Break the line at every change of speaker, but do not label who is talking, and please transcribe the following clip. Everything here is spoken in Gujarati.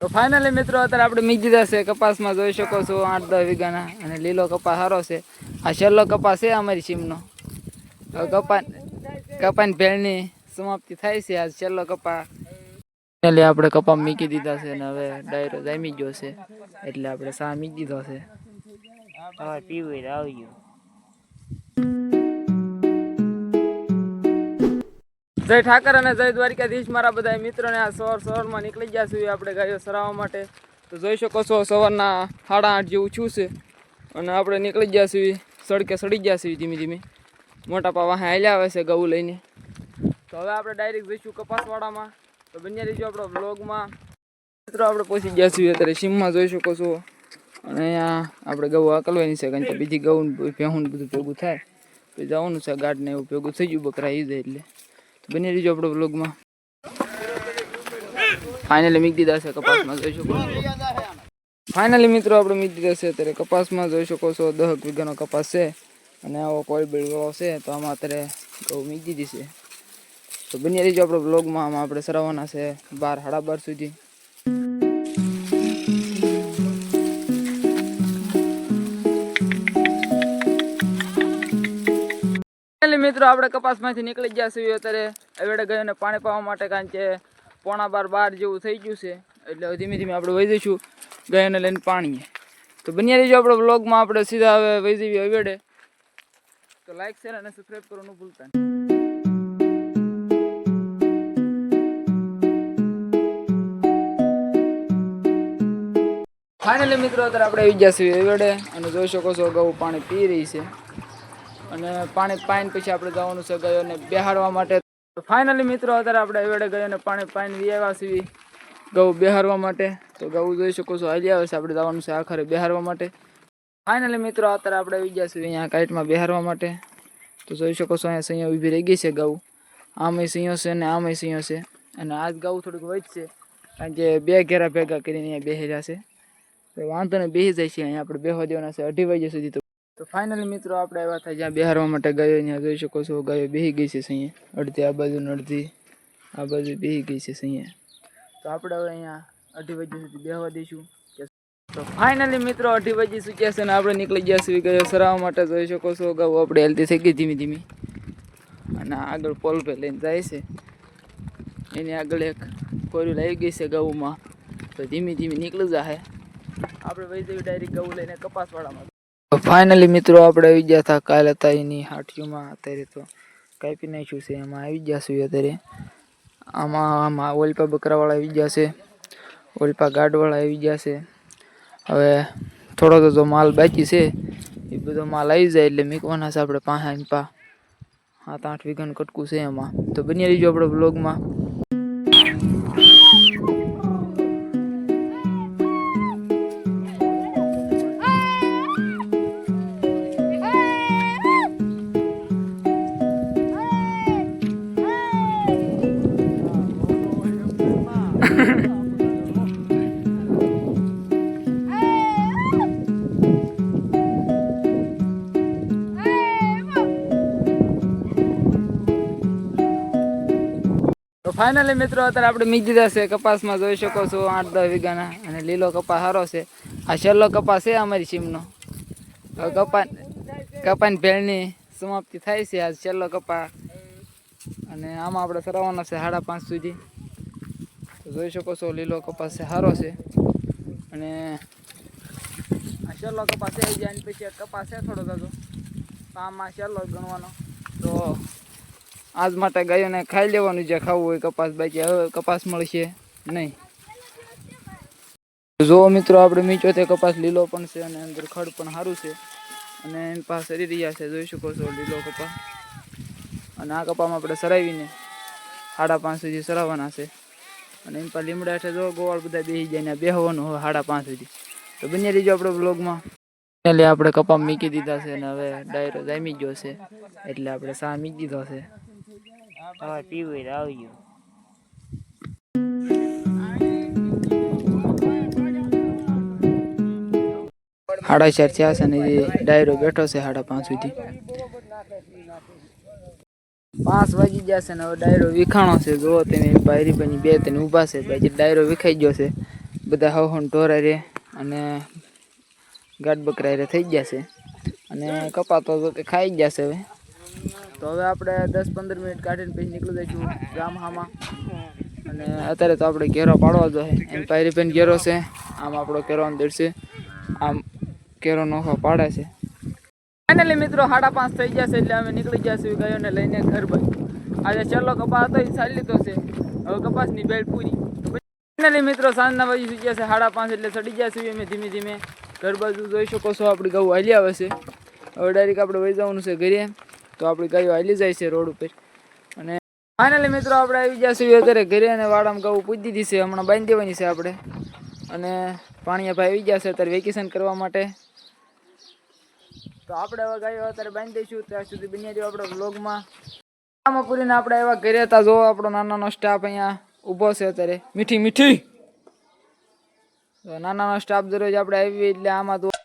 તો ફાઇનલી મિત્રો અત્યારે આપણે મીજી દીધા છે કપાસમાં જોઈ શકો છો 8-10 વીઘાના અને લીલો કપાસ સારો છે. આ છેલ્લો કપાસ છે અમારી સીમનો. કપાની ભેળની સમાપ્તિ થાય છે. આ છેલ્લો કપાસ એટલે આપણે કપા મીકી દીધા છે અને હવે ડાયરો જામી ગયો છે એટલે આપણે સા મીકી દીધો છે.
હવે પીવું આવી ગયું.
જય ઠાકર અને જય દ્વારકાધીશ મારા બધા મિત્રોને. આ સવારમાં નીકળી ગયા છીએ આપણે ગાયો સરાવવા માટે. તો જોઈ શકો છો સવારના 8:30 જેવું છું છે અને આપણે નીકળી ગયા છીએ. સડકે સડી ગયા છીએ ધીમે ધીમે. મોટા પા વાહે હાલ્યા આવે છે ગૌ લઈને. તો હવે આપણે ડાયરેક્ટ જઈશું કપાસવાડામાં. તો બન્યા રહીજો આપણો બ્લોગમાં. મિત્રો આપણે પહોંચી ગયા છીએ અત્યારે સીમમાં જોઈ શકો છો. અને અહીંયા આપણે ગૌ આકલવાની છે કારણ કે બીજી ગૌ ભેહું બધું ભેગું થાય તો જવાનું છે. ગાઢને એવું ભેગું થઈ ગયું બકરા આવી જાય એટલે. બની રહીજો આપણો બ્લોગમાં. ફાઇનલી મીક દીધા છે કપાસમાં જોઈ શકો છો. ફાઇનલી મિત્રો આપણે મીક દીધા છે અત્યારે કપાસમાં જોઈ શકો છો. 10 વીઘાનો કપાસ છે અને આવો કોઈ બેળવાળો છે તો આમાં અત્યારે ઘઉં મીક દીધી છે. તો બની રહીજો આપણો બ્લોગમાં. આમાં આપણે સરાવવાના છે 12-12:30 સુધી. મિત્રો આપણે કપાસમાંથી નીકળી ગયા છીએ અત્યારે એવેડે ગયોને પાણી પાવા માટે કારણ કે 11:15 જેવું થઈ ગયું છે એટલે ધીમે ધીમે આપણે વહી જઈશું ગયોને લઈને પાણીએ. તો બન્યા રહીજો આપણો બ્લોગમાં. આપણે સીધા હવે વહી જઈએ એવેડે. તો લાઈક શેર અને સબસ્ક્રાઈબ કરવાનું ભૂલતા નહીં. ફાઇનલી મિત્રો અત્યારે આપણે આવી ગયા છીએ એવેડે અને જોઈ શકો છો ગૌ પાણી પી રહી છે અને પાણી પાઈને પછી આપણે જવાનું છે ગયોને બેહાડવા માટે. ફાઇનલી મિત્રો અત્યારે આપણે એવેડે ગયોને પાણી પાઈને આવ્યા છીએ ગૌ બેહારવા માટે. તો ગૌ જોઈ શકો છો હાલી આવે છે. આપણે જવાનું છે આખરે બેહારવા માટે. ફાઇનલી મિત્રો અત્યારે આપણે આવી ગયા છીએ અહીંયા કાઈટમાં બેહારવા માટે. તો જોઈ શકો છો અહીંયા સૈયા ઊભી રહી ગઈ છે ગૌ. આમાંય સૈયો છે અને આમાંય સૈયો છે અને આજ ગૌ થોડીક વધશે કારણ કે 2 ઘેરા ભેગા કરીને અહીંયા બેહી રહ્યા છે. તો વાંધો ને બેસી જાય છે. અહીંયા આપણે બેહવા દેવાના છે 2:30 વાગ્યા સુધી. તો ફાઇનલી મિત્રો આપણે આવ્યા હતા જ્યાં બેહારવા માટે ગયો. અહીંયા જોઈ શકો છો ગાયો બેસી ગઈ છે અહીંયા. અડધી આ બાજુ ને અડધી આ બાજુ બેસી ગઈ છે અહીંયા. તો આપણે હવે અહીંયા 2:30 વાગ્યા સુધી બેહવા દઈશું. તો ફાઇનલી મિત્રો 2:30 વાગ્યા ચૂક્યા છે અને આપણે નીકળી ગયા છીએ ગયો સરાવવા માટે. જોઈ શકો છો ગૌ આપણે હેલ્ધી થઈ ગઈ ધીમે ધીમે અને આગળ પોલ પે લઈને જાય છે. એની આગળ એક કોર્યું આવી ગઈ છે ગૌમાં. તો ધીમે ધીમે નીકળી જાય. આપણે વહી જઈએ ડાયરેક્ટ ગૌ લઈને કપાસવાડામાં. ફાઇનલી મિત્રો આપણે આવી ગયા હતા કાલે હતા એની હાટીઓમાં. અત્યારે તો કાપી નાખ્યું છે. એમાં આવી ગયા છે અત્યારે. આમાં ઓલપા બકરાવાળા આવી ગયા છે. ઓલપા ગાઢવાળા આવી ગયા છે. હવે થોડો તો માલ બાકી છે એ બધો માલ આવી જાય એટલે મીકવાના છે આપણે 7-8 વીઘાનું કટકું છે એમાં. તો બની રહીજો આપણે બ્લોગમાં. તો ફાઇનલી મિત્રો અત્યારે આપણે મીક દીધા છે કપાસમાં જોઈ શકો છો 8-10 વીઘાના અને લીલો કપાસ સારો છે. આ છેલ્લો કપાસ છે અમારી સીમનો. કપાની ભેળની સમાપ્તિ થાય છે. આ છેલ્લો કપાસ અને આમાં આપણે સરાવવાના છે 5:30 સુધી. તો જોઈ શકો છો લીલો કપાસ છે સારો છે અને આ છેલ્લો કપાસ છે. જાય પછી કપાસ છે થોડો થતો તો આમાં છેલ્લો ગણવાનો. તો આજ માટે ગાયોને ખાઈ લેવાનું જે ખાવું હોય કપાસ. બાકી હવે કપાસ મળશે નહીં. જો મિત્રો આપણે મીચો તે કપાસ લીલો પણ છે અને અંદર ખડ પણ સારું છે અને એની પાસે સરી રહ્યા છે. જોઈ શકો છો લીલો કપાસ. અને આ કપામાં આપણે સરાવીને 5:30 સુધી સરાવવાના છે અને એની પાસે લીમડા છે. જો ગોવાળ બધા બેસી જાય ને બેહવાનું હોય 5:30 સુધી. તો બની રહીજો આપણે બ્લોગમાં. એટલે આપણે કપા મીકી દીધા છે અને હવે ડાયરો જામી ગયો છે એટલે આપણે સા મીકી દીધો છે.
હવે પીવું આવી ગયું.
4:30 થયા છે અને ડાયરો બેઠો છે 5:30 સુધી. 5 વાગી ગયા છે ને હવે ડાયરો વિખાણો છે. જો તમે બાયરી બની 2-3 ઊભા છે. બાકી ડાયરો વિખાઈ ગયો છે બધા હવન ઢોરા રે અને ગાડ બકરા રે થઈ ગયા છે અને કપાતો તો કે ખાઈ ગયા છે હવે. તો હવે આપણે 10-15 મિનિટ કાઢીને પછી નીકળી જઈશું ગામહામાં. અને અત્યારે તો આપણે ઘેરો પાડવા જોઈએ. એમ પાયરી પેન ઘેરો છે, આમ આપણો કેરો અંદર છે, આમ કેરો નોખો પાડે છે. ફાઇનલી મિત્રો 5:30 થઈ ગયા છે એટલે અમે નીકળી ગયા છીએ ગાયોને લઈને ઘર બાજુ. આજે છેલ્લો કપાસ હતો એ સારી લીધો છે, હવે કપાસની બેડ પૂરી. ફાઇનલી મિત્રો સાંજના વાગી થઈ ગયા છે 5:30 એટલે ચડી ગયા છીએ અમે ધીમે ધીમે ઘર બાજુ. જોઈ શકો છો આપણી ગાયો હાલી આવે છે. હવે ડાયરેક્ટ આપણે વહી જવાનું છે ઘરે. તો આપણી ગાયો હાલી જાય છે રોડ ઉપર. અને ફાઇનલી મિત્રો આપણે આવી ગયા છીએ અત્યારે ઘરે અને વાડામાં ગાવું પૂજી દીધી છે, હમણાં બાંધી દેવાની છે આપણે. અને પાણીયા ભાઈ આવી ગયા છે અત્યારે વેકેશન કરવા માટે. તો આપણે હવે ગાયો અત્યારે બાંધી દઈશું. ત્યાં સુધી બની રહ્યો આપણે વ્લોગમાં. આમાં પૂરીને આપણે એવા ઘરે હતા. જો આપણો નાનાનો સ્ટાફ અહીંયા ઊભો છે અત્યારે. મીઠી નાનાનો સ્ટાફ દરરોજ આપણે આવી એટલે આમાં તો